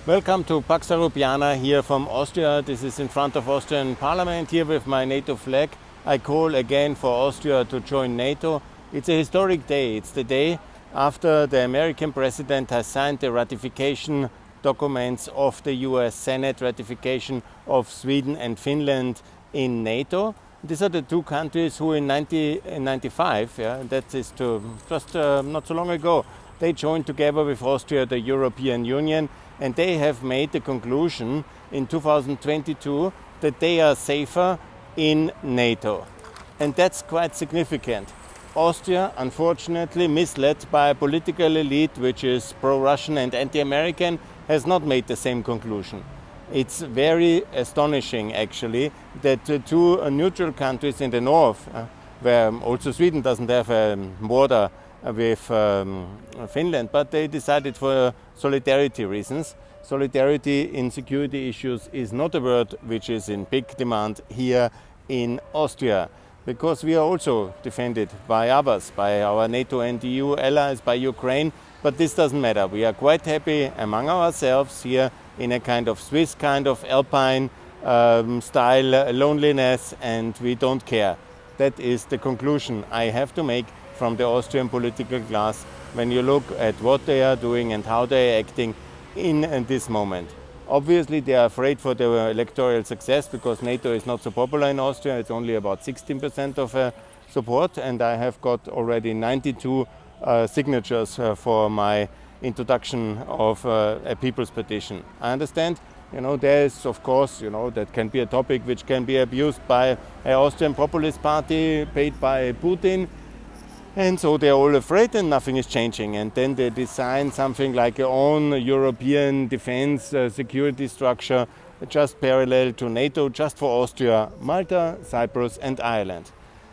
Welcome to Pax Europiana here from Austria. This is in front of Austrian Parliament here with my NATO flag. I call again for Austria to join NATO. It's a historic day. It's the day after the American president has signed the ratification documents of the US Senate ratification of Sweden and Finland in NATO. These are the two countries who in 1995, that is just not so long ago, they joined together with Austria the European Union, and they have made the conclusion in 2022 that they are safer in NATO. And that's quite significant. Austria, unfortunately, misled by a political elite which is pro-Russian and anti-American, has not made the same conclusion. It's very astonishing, actually, that the two neutral countries in the north, where also Sweden doesn't have a border with Finland, but they decided for solidarity reasons. Solidarity in security issues is not a word which is in big demand here in Austria, because we are also defended by others, by our NATO and EU allies, by Ukraine, but this doesn't matter. We are quite happy among ourselves here in a kind of Swiss, kind of Alpine style loneliness, and we don't care. That is the conclusion I have to make from the Austrian political class when you look at what they are doing and how they are acting in this moment. Obviously they are afraid for their electoral success because NATO is not so popular in Austria. It's only about 16% of support, and I have got already 92 signatures for my introduction of a people's petition. I understand, there is, of course, that can be a topic which can be abused by an Austrian populist party paid by Putin. And so they're all afraid and nothing is changing. And then they design something like a own European defense security structure just parallel to NATO, just for Austria, Malta, Cyprus and Ireland.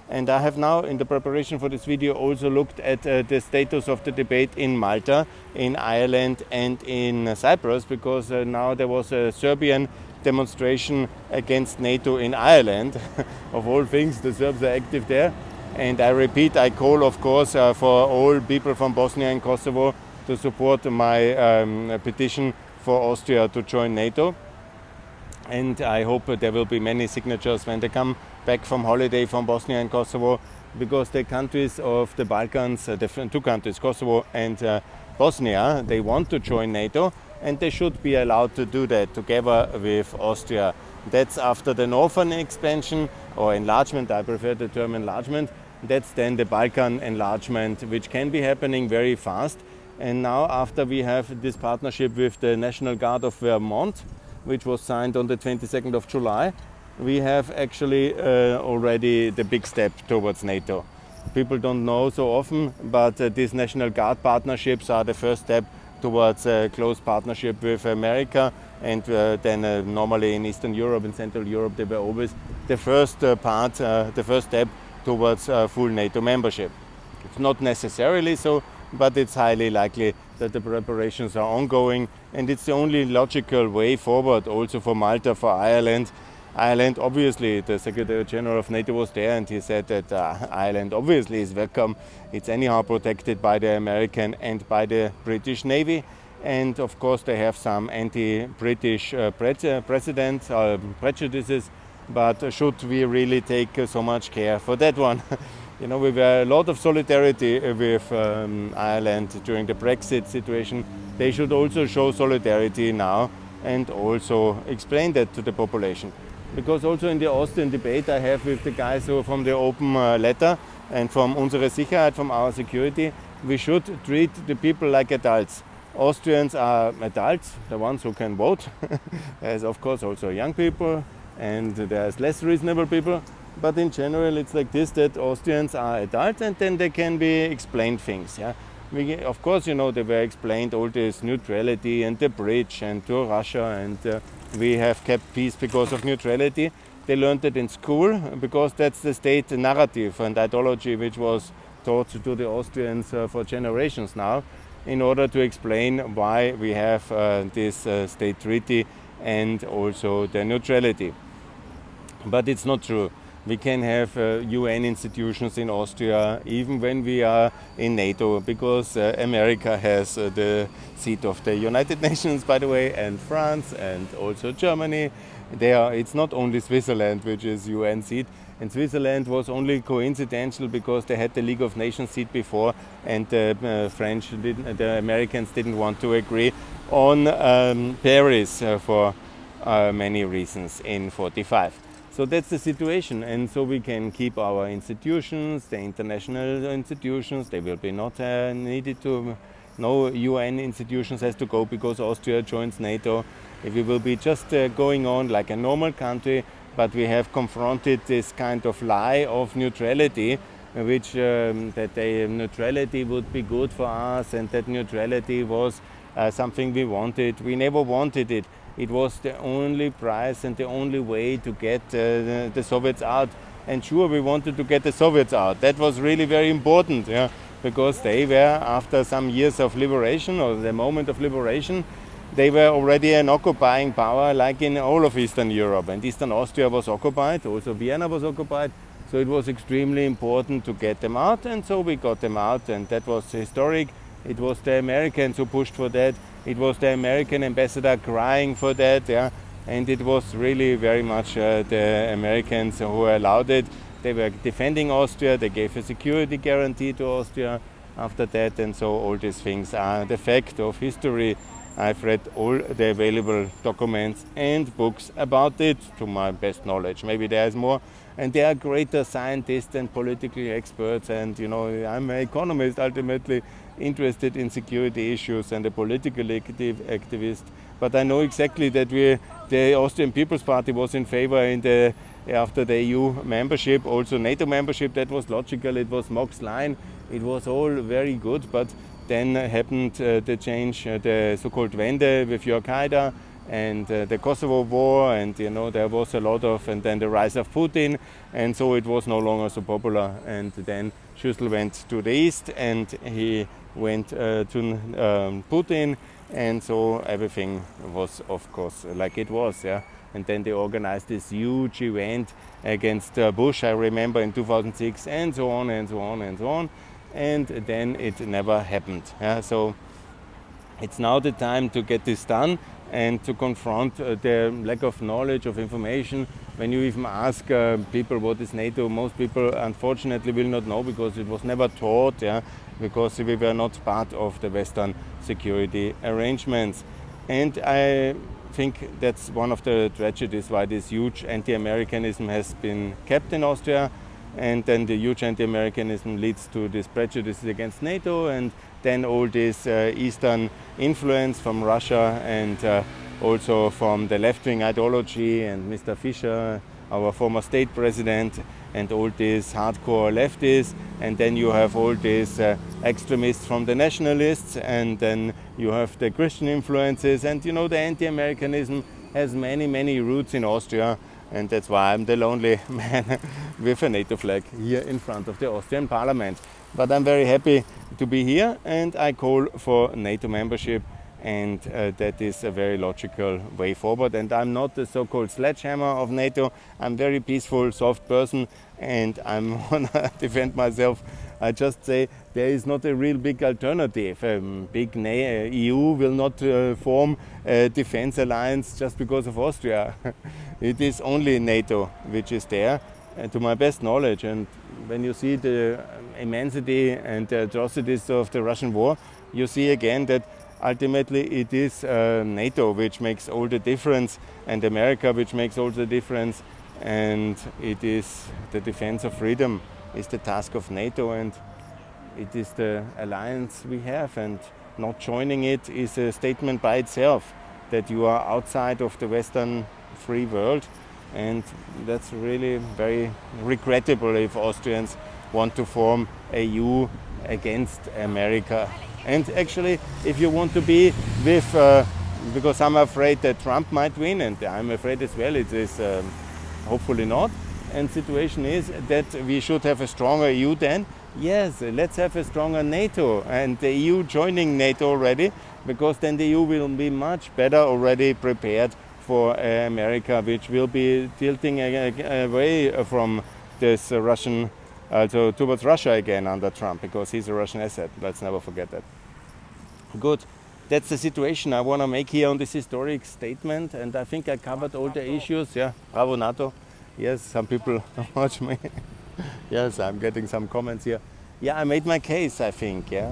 And I have now, in the preparation for this video, also looked at the status of the debate in Malta, in Ireland and in Cyprus, because now there was a Serbian demonstration against NATO in Ireland. Of all things, the Serbs are active there. And I repeat, I call, of course, for all people from Bosnia and Kosovo to support my petition for Austria to join NATO. And I hope there will be many signatures when they come back from holiday from Bosnia and Kosovo, because the countries of the Balkans, the two countries, Kosovo and Bosnia, they want to join NATO, and they should be allowed to do that together with Austria. That's after the northern expansion or enlargement, I prefer the term enlargement. That's then the Balkan enlargement, which can be happening very fast. And now, after we have this partnership with the National Guard of Vermont, which was signed on the 22nd of July, we have actually already the big step towards NATO. People don't know so often, but these National Guard partnerships are the first step towards a close partnership with America, and then normally in Eastern Europe and Central Europe they were always the first the first step towards full NATO membership. It's not necessarily so, but it's highly likely that the preparations are ongoing, and it's the only logical way forward also for Malta, for Ireland. Ireland, obviously, the Secretary General of NATO was there, and he said that Ireland obviously is welcome. It's anyhow protected by the American and by the British Navy. And of course they have some anti-British prejudices, but should we really take so much care for that one? We were a lot of solidarity with Ireland during the Brexit situation. They should also show solidarity now and also explain that to the population. Because also in the Austrian debate I have with the guys who are from the open letter and from unsere Sicherheit, from our security, we should treat the people like adults. Austrians are adults, the ones who can vote. There's of course also young people and there's less reasonable people. But in general it's like this, that Austrians are adults and then they can be explained things. Of course, they were explained all this neutrality and the bridge and to Russia, and we have kept peace because of neutrality. They learned it in school because that's the state narrative and ideology which was taught to the Austrians for generations now, in order to explain why we have this state treaty and also the neutrality. But it's not true. We can have UN institutions in Austria even when we are in NATO, because America has the seat of the United Nations, by the way, and France and also Germany. It's not only Switzerland which is UN seat, and Switzerland was only coincidental because they had the League of Nations seat before, and the the Americans didn't want to agree on Paris for many reasons in '45. So that's the situation, and so we can keep our institutions, the international institutions. They will be not needed to. No UN institutions has to go because Austria joins NATO. We will be just going on like a normal country, but we have confronted this kind of lie of neutrality, which that neutrality would be good for us, and that neutrality was something we wanted. We never wanted it. It was the only price and the only way to get the Soviets out. And sure, we wanted to get the Soviets out. That was really very important, yeah, because they were, after some years of liberation, or the moment of liberation, they were already an occupying power like in all of Eastern Europe. And Eastern Austria was occupied, also Vienna was occupied. So it was extremely important to get them out, and so we got them out, and that was historic. It was the Americans who pushed for that. It was the American ambassador crying for that, yeah. And it was really very much the Americans who allowed it. They were defending Austria. They gave a security guarantee to Austria after that, and so all these things are the fact of history. I've read all the available documents and books about it to my best knowledge. Maybe there's more. And there are greater scientists and political experts, and I'm an economist ultimately, interested in security issues and a political activist. But I know exactly that the Austrian People's Party was in favor after the EU membership, also NATO membership. That was logical. It was Mock's line. It was all very good, but then happened the change, the so-called Wende with Jörg Haider, and the Kosovo war, and there was a lot of, and then the rise of Putin, and so it was no longer so popular. And then Schüssel went to the east, and he went to Putin, and so everything was, of course, like it was, yeah. And then they organized this huge event against Bush, I remember, in 2006, and so on and so on and so on, and then it never happened. Yeah? So it's now the time to get this done and to confront the lack of knowledge, of information. When you even ask people what is NATO, most people unfortunately will not know, because it was never taught, yeah, because we were not part of the Western security arrangements. And I think that's one of the tragedies why this huge anti-Americanism has been kept in Austria, and then the huge anti-Americanism leads to this prejudices against NATO, and then all this Eastern influence from Russia, and also from the left-wing ideology, and Mr. Fischer, our former state president, and all these hardcore leftists, and then you have all these extremists from the nationalists, and then you have the Christian influences, and the anti-Americanism has many, many roots in Austria, and that's why I'm the lonely man with a NATO flag here in front of the Austrian parliament. But I'm very happy to be here, and I call for NATO membership, and that is a very logical way forward. And I'm not the so-called sledgehammer of NATO. I'm a very peaceful, soft person, and I'm gonna defend myself. I just say there is not a real big alternative. Big EU will not form a defense alliance just because of Austria. It is only NATO which is there, to my best knowledge. And when you see the immensity and the atrocities of the Russian war, you see again that ultimately it is NATO which makes all the difference, and America which makes all the difference, and it is the defense of freedom is the task of NATO, and it is the alliance we have, and not joining it is a statement by itself that you are outside of the Western free world, and that's really very regrettable if Austrians want to form a EU against America. And actually, if you want to be with, because I'm afraid that Trump might win, and I'm afraid as well, it is hopefully not. And situation is that we should have a stronger EU then. Yes, let's have a stronger NATO, and the EU joining NATO already, because then the EU will be much better already prepared for America, which will be tilting away from this Russian, also towards Russia again under Trump, because he's a Russian asset. Let's never forget that. Good. That's the situation I want to make here on this historic statement, and I think I covered all the issues. Yeah, bravo NATO. Yes, some people watch me. Yes, I'm getting some comments here. Yeah, I made my case, I think. Yeah.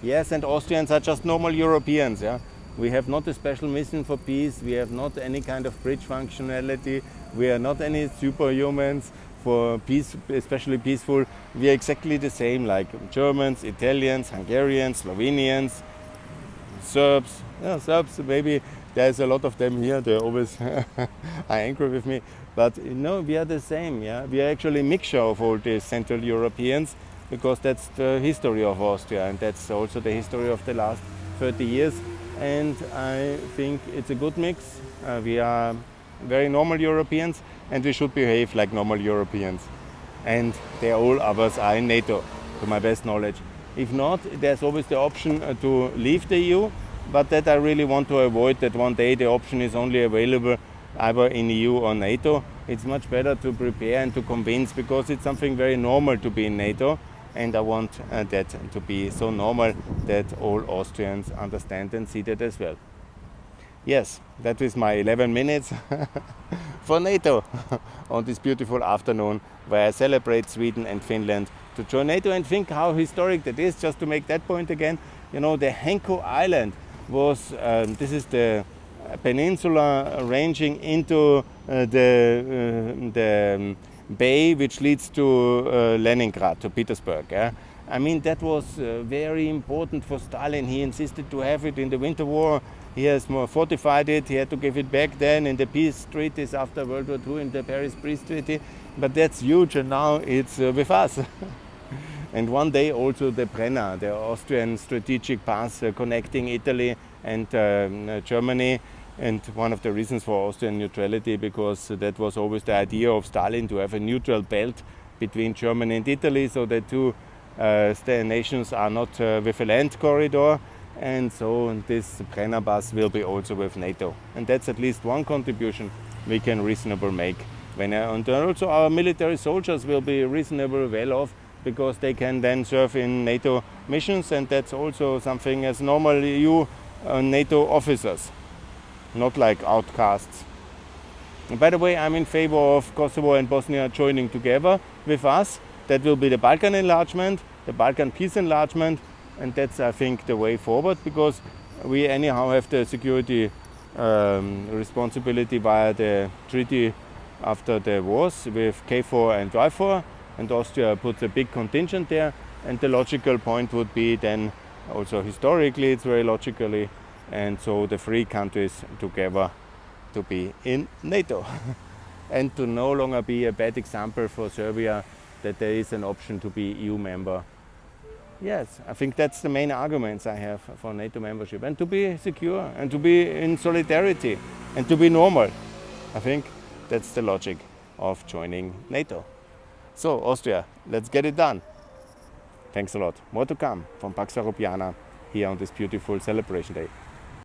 Yes, and Austrians are just normal Europeans. Yeah, we have not a special mission for peace. We have not any kind of bridge functionality. We are not any superhumans for peace, especially peaceful. We are exactly the same like Germans, Italians, Hungarians, Slovenians, Serbs. Yeah, Serbs, maybe there's a lot of them here. They always are angry with me. But no, we are the same. Yeah, we are actually a mixture of all these Central Europeans, because that's the history of Austria, and that's also the history of the last 30 years. And I think it's a good mix. We are very normal Europeans, and we should behave like normal Europeans. And all others are in NATO, to my best knowledge. If not, there's always the option to leave the EU, but that I really want to avoid, that one day the option is only available either in EU or NATO. It's much better to prepare and to convince, because it's something very normal to be in NATO, and I want that to be so normal that all Austrians understand and see that as well. Yes, that is my 11 minutes for NATO on this beautiful afternoon, where I celebrate Sweden and Finland to join NATO, and think how historic that is. Just to make that point again, you know, the Henko Island was, this is the peninsula ranging into the bay which leads to Leningrad, to Petersburg. Yeah? I mean, that was very important for Stalin. He insisted to have it in the Winter War. He has more fortified it. He had to give it back then in the peace treaties after World War II, in the Paris Peace Treaty. But that's huge, and now it's with us. And one day also the Brenner, the Austrian strategic pass connecting Italy and Germany. And one of the reasons for Austrian neutrality, because that was always the idea of Stalin, to have a neutral belt between Germany and Italy, so the two nations are not with a land corridor. And so this Brenner bus will be also with NATO. And that's at least one contribution we can reasonably make. And also our military soldiers will be reasonably well off, because they can then serve in NATO missions, and that's also something as normal EU NATO officers, not like outcasts. And by the way, I'm in favor of Kosovo and Bosnia joining together with us. That will be the Balkan enlargement, the Balkan peace enlargement, and that's, I think, the way forward, because we anyhow have the security responsibility via the treaty after the wars with KFOR and YFOR, and Austria puts a big contingent there, and the logical point would be then, also historically it's very logically, and so the three countries together to be in NATO and to no longer be a bad example for Serbia, that there is an option to be EU member. Yes, I think that's the main arguments I have for NATO membership, and to be secure and to be in solidarity and to be normal. I think that's the logic of joining NATO. So Austria, let's get it done. Thanks a lot. More to come from Pax Europiana here on this beautiful celebration day.